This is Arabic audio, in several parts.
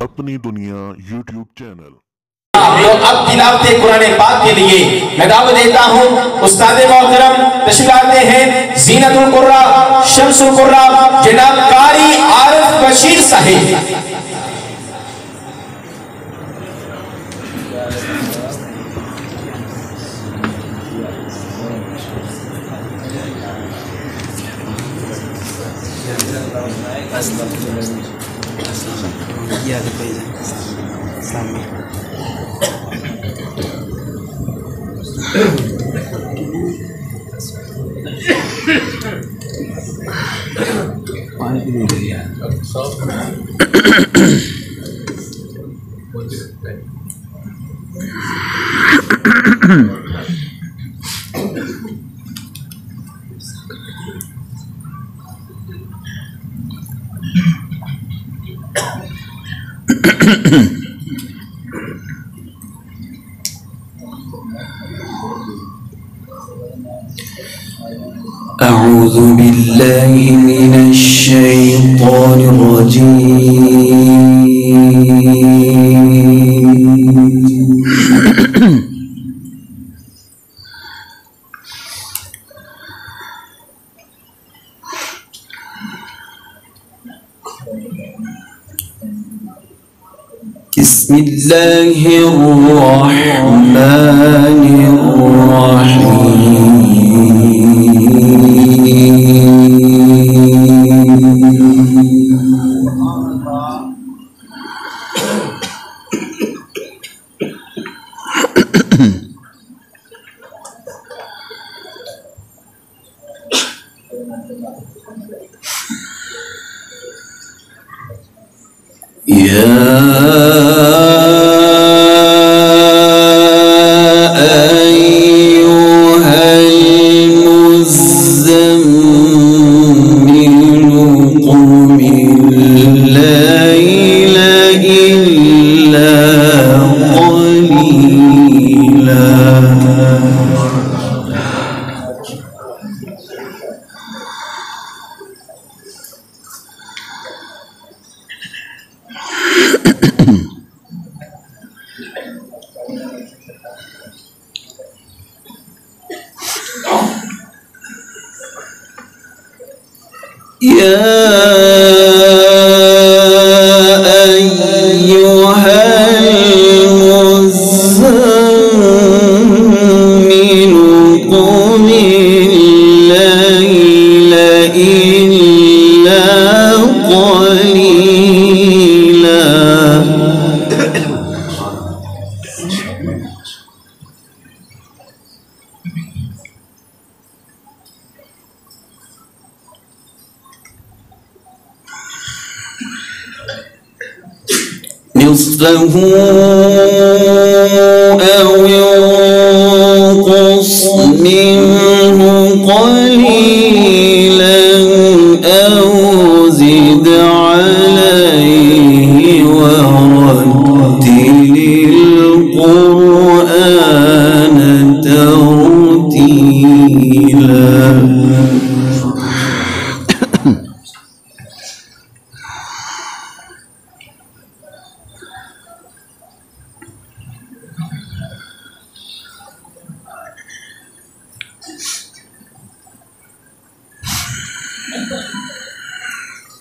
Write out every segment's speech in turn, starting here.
अपनी दुनिया YouTube channel. तो अब तिलावत कुरान पाक के लिए मैं दावत देता हूँ उस्ताद मोहतरम तशरीफ लाते हैं ज़ीनतुल कुर्रा शम्सुल कुर्रा जनाब कारी आरिफ बशीर साहिब। أعوذ بالله من الشيطان الرجيم بسم الله الرحمن الرحيم نصفه أو ينقص منه قليلا أو زد عليه ورتل القرآن ترتيلا.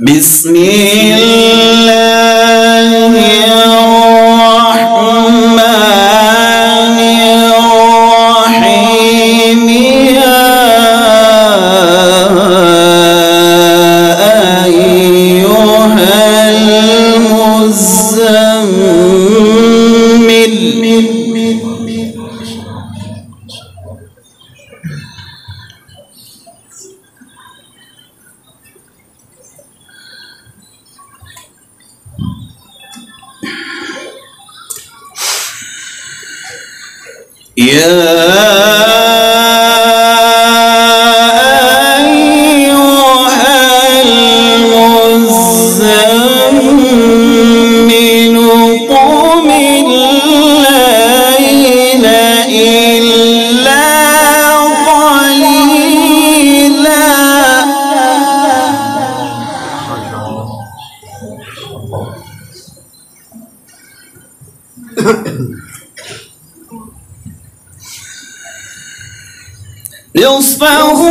بسم الله الرحمن الرحيم يا أيها المزمل قم الليل إلا قليلا. نصفه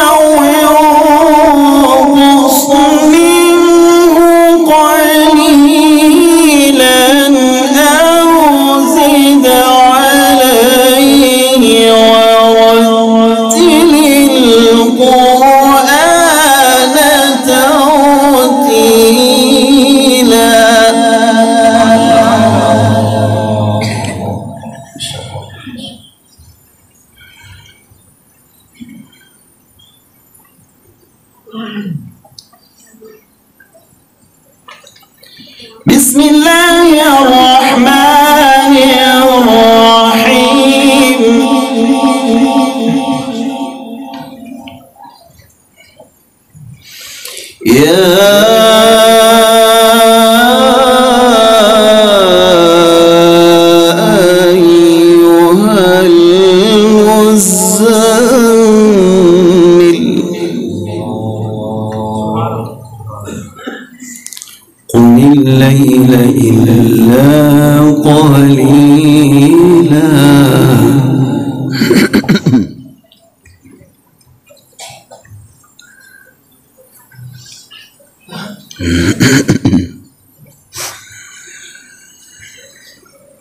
أو ينقص منه قليلا أو زد عليه ورتل القرآن ترتيلا. بسم الله الرحمن الرحيم. يا أيها المزمل قم الليل إلا قليلا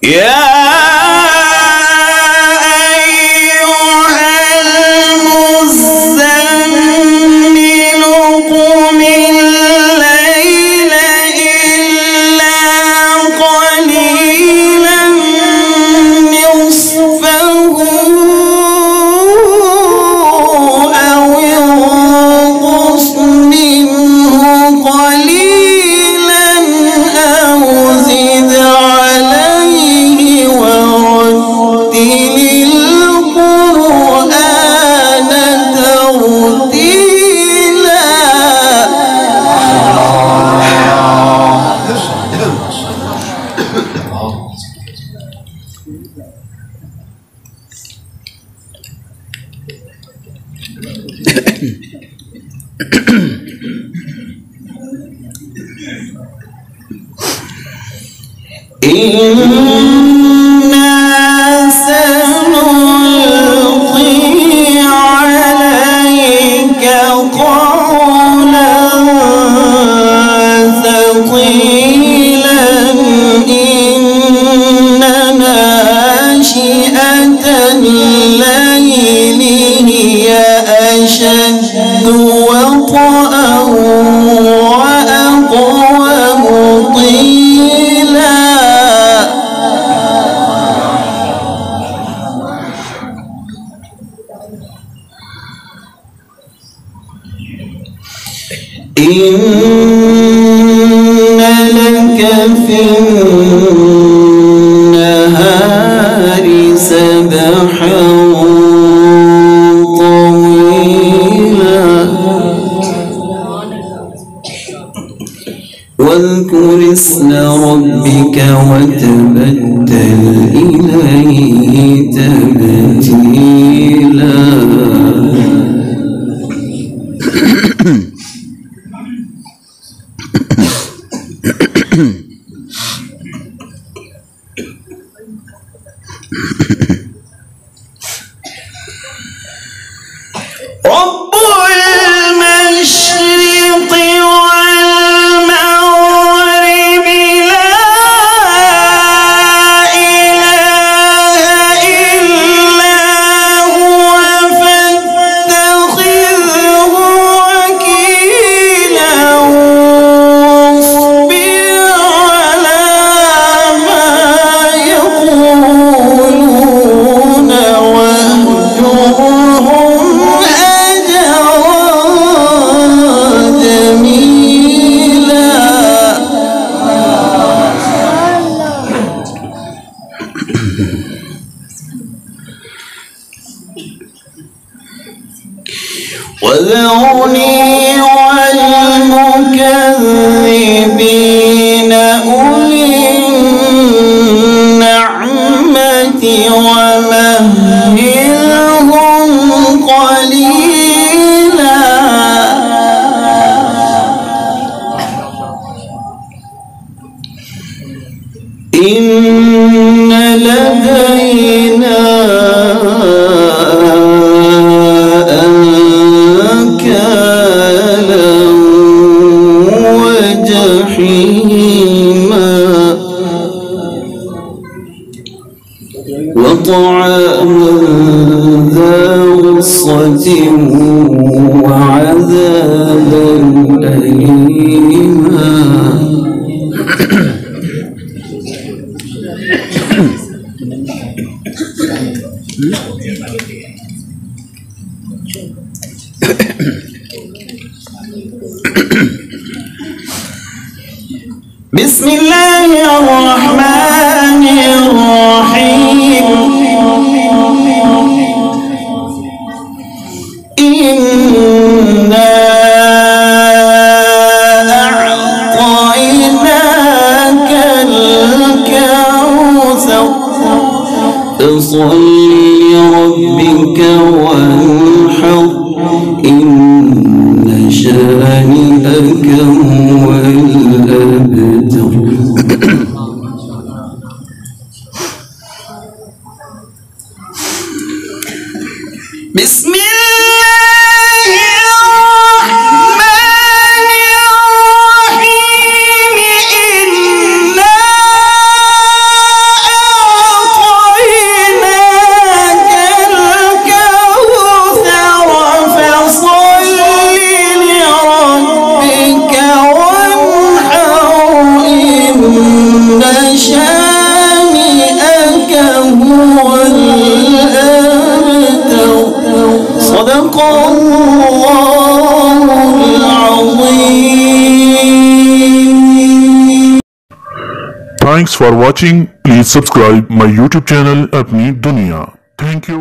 يا إنا سنلقي عليك قولا ثقيلا إن ناشئة الليل هي أشد وطئا وأقوم قيلا. إن لك في النهار سبحا طويلا واذكر اسم ربك وتبتل إليه تبتيلا. رب المشرق والمغرب لا إله إلا هو فاتخذه وكيلا واصبر على ما يقولون واهجرهم وذرني والمكذبين أولي النعمة ومهلهم قليلا. إن لدينا أنكالا وجحيما وطعاما ذا غصة وعذابا أليما بسم الله الرحمن الرحيم إنا أعطيناك الكوثر فصل لربك وانحر إن شانئك هو الأبتر بسم الله الرحمن الرحيم إنا أعطيناك الكوثر فصل لربك وانحر إن شانئك هو الأبتر صدق الله العظيم. Thanks for watching. Please subscribe my YouTube channel Apni Dunia. Thank you.